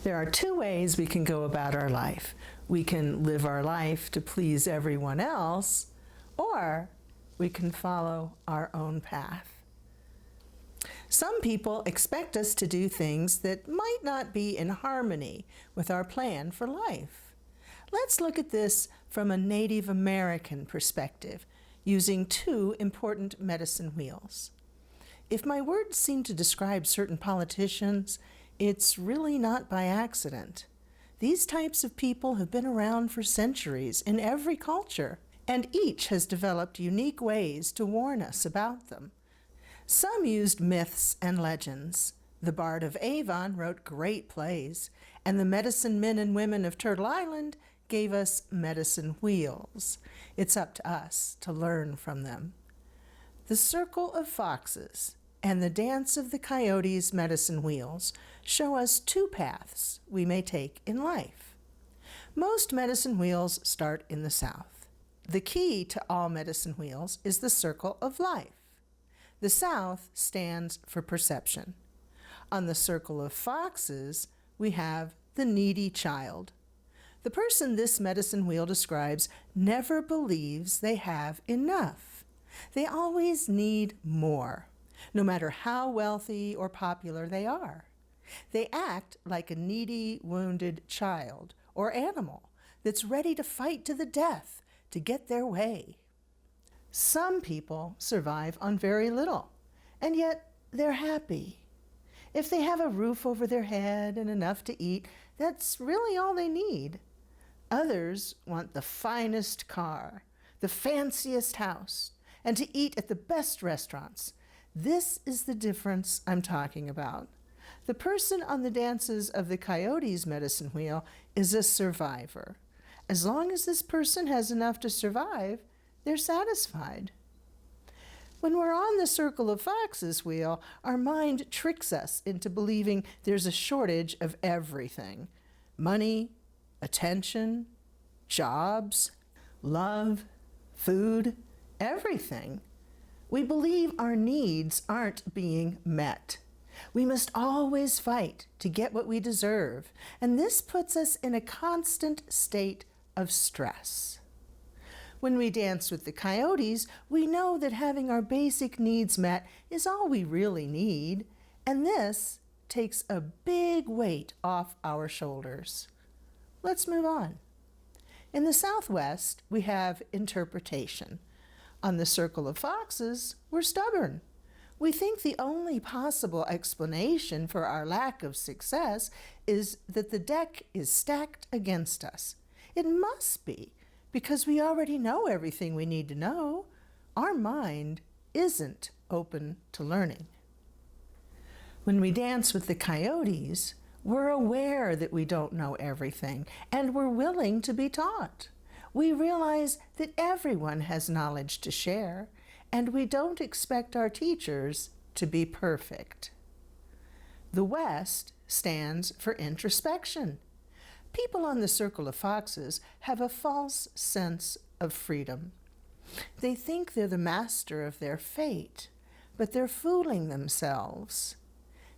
There are two ways we can go about our life. We can live our life to please everyone else, or we can follow our own path. Some people expect us to do things that might not be in harmony with our plan for life. Let's look at this from a Native American perspective, using two important medicine wheels. If my words seem to describe certain politicians, it's really not by accident. These types of people have been around for centuries in every culture, and each has developed unique ways to warn us about them. Some used myths and legends. The Bard of Avon wrote great plays, and the medicine men and women of Turtle Island gave us medicine wheels. It's up to us to learn from them. The Circle of Foxes and the Dance of the Coyotes medicine wheels show us two paths we may take in life. Most medicine wheels start in the South. The key to all medicine wheels is the circle of life. The South stands for perception. On the Circle of Foxes, we have the needy child. The person this medicine wheel describes never believes they have enough. They always need more, no matter how wealthy or popular they are. They act like a needy, wounded child or animal that's ready to fight to the death to get their way. Some people survive on very little, and yet they're happy. If they have a roof over their head and enough to eat, that's really all they need. Others want the finest car, the fanciest house, and to eat at the best restaurants. This is the difference I'm talking about. The person on the Dances of the Coyotes medicine wheel is a survivor. As long as this person has enough to survive, they're satisfied. When we're on the Circle of Foxes wheel, our mind tricks us into believing there's a shortage of everything: money, attention, jobs, love, food, everything. We believe our needs aren't being met. We must always fight to get what we deserve, and this puts us in a constant state of stress. When we dance with the coyotes, we know that having our basic needs met is all we really need, and this takes a big weight off our shoulders. Let's move on. In the Southwest, we have interpretation. On the Circle of Foxes, we're stubborn. We think the only possible explanation for our lack of success is that the deck is stacked against us. It must be, because we already know everything we need to know. Our mind isn't open to learning. When we dance with the coyotes, we're aware that we don't know everything, and we're willing to be taught. We realize that everyone has knowledge to share, and we don't expect our teachers to be perfect. The West stands for introspection. People on the Circle of Foxes have a false sense of freedom. They think they're the master of their fate, but they're fooling themselves.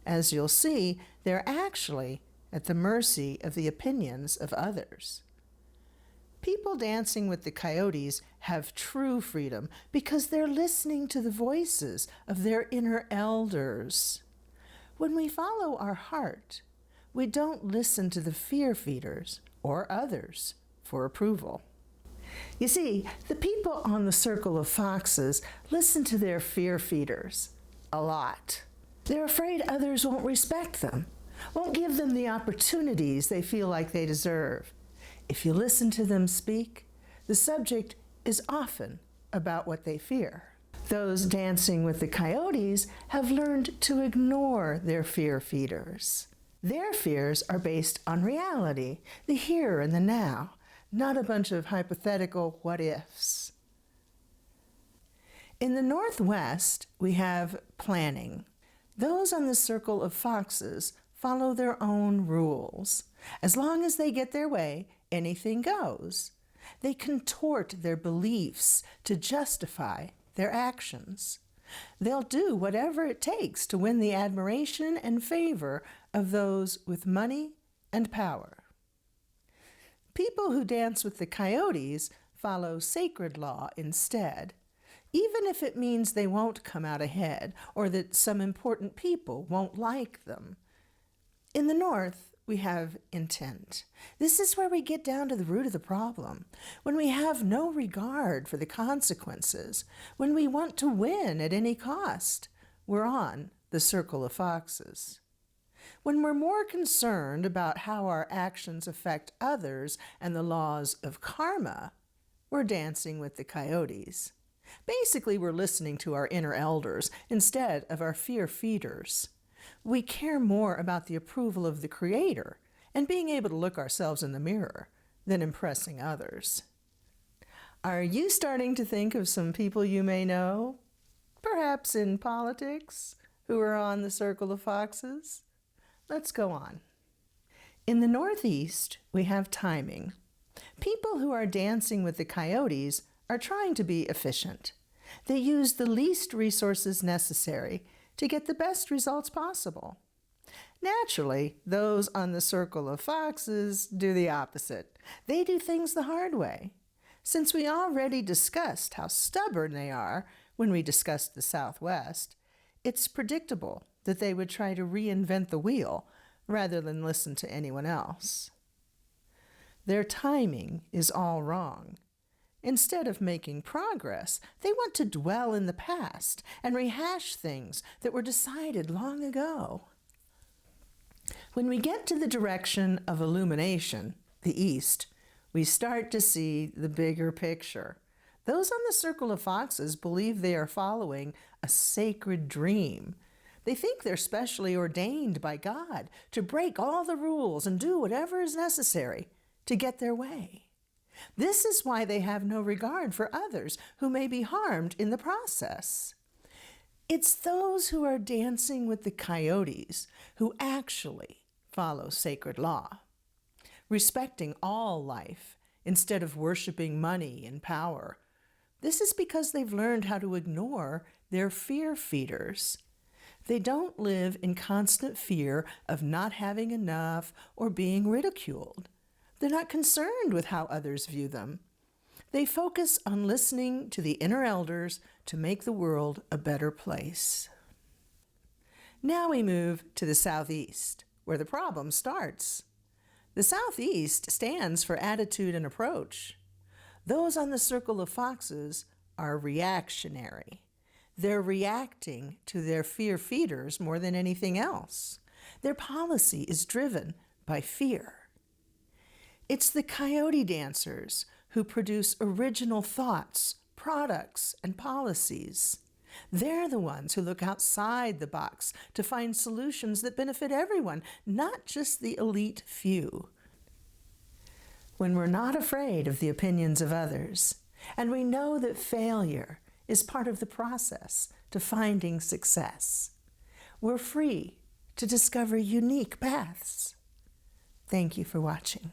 As you'll see, they're actually at the mercy of the opinions of others. People dancing with the coyotes have true freedom because they're listening to the voices of their inner elders. When we follow our heart, we don't listen to the fear feeders or others for approval. You see, the people on the Circle of Foxes listen to their fear feeders a lot. They're afraid others won't respect them, won't give them the opportunities they feel like they deserve. If you listen to them speak, the subject is often about what they fear. Those dancing with the coyotes have learned to ignore their fear feeders. Their fears are based on reality, the here and the now, not a bunch of hypothetical what-ifs. In the Northwest, we have planning. Those on the Circle of Foxes follow their own rules. As long as they get their way, anything goes. They contort their beliefs to justify their actions. They'll do whatever it takes to win the admiration and favor of those with money and power. People who dance with the coyotes follow sacred law instead, even if it means they won't come out ahead or that some important people won't like them. In the North, we have intent. This is where we get down to the root of the problem. When we have no regard for the consequences, when we want to win at any cost, we're on the circle of foxes. When we're more concerned about how our actions affect others and the laws of karma, we're dancing with the coyotes. Basically, we're listening to our inner elders instead of our fear feeders. We care more about the approval of the Creator and being able to look ourselves in the mirror than impressing others. Are you starting to think of some people you may know, perhaps in politics, who are on the circle of foxes? Let's go on. In the Northeast, we have timing. People who are dancing with the coyotes are trying to be efficient. They use the least resources necessary to get the best results possible. Naturally, those on the circle of foxes do the opposite. They do things the hard way. Since we already discussed how stubborn they are when we discussed the Southwest, it's predictable that they would try to reinvent the wheel rather than listen to anyone else. Their timing is all wrong. Instead of making progress, they want to dwell in the past and rehash things that were decided long ago. When we get to the direction of illumination, the East, we start to see the bigger picture. Those on the circle of foxes believe they are following a sacred dream. They think they're specially ordained by God to break all the rules and do whatever is necessary to get their way. This is why they have no regard for others who may be harmed in the process. It's those who are dancing with the coyotes who actually follow sacred law, respecting all life instead of worshiping money and power. This is because they've learned how to ignore their fear feeders. They don't live in constant fear of not having enough or being ridiculed. They're not concerned with how others view them. They focus on listening to the inner elders to make the world a better place. Now we move to the Southeast, where the problem starts. The Southeast stands for attitude and approach. Those on the circle of foxes are reactionary. They're reacting to their fear feeders more than anything else. Their policy is driven by fear. It's the coyote dancers who produce original thoughts, products, and policies. They're the ones who look outside the box to find solutions that benefit everyone, not just the elite few. When we're not afraid of the opinions of others, and we know that failure is part of the process to finding success, we're free to discover unique paths. Thank you for watching.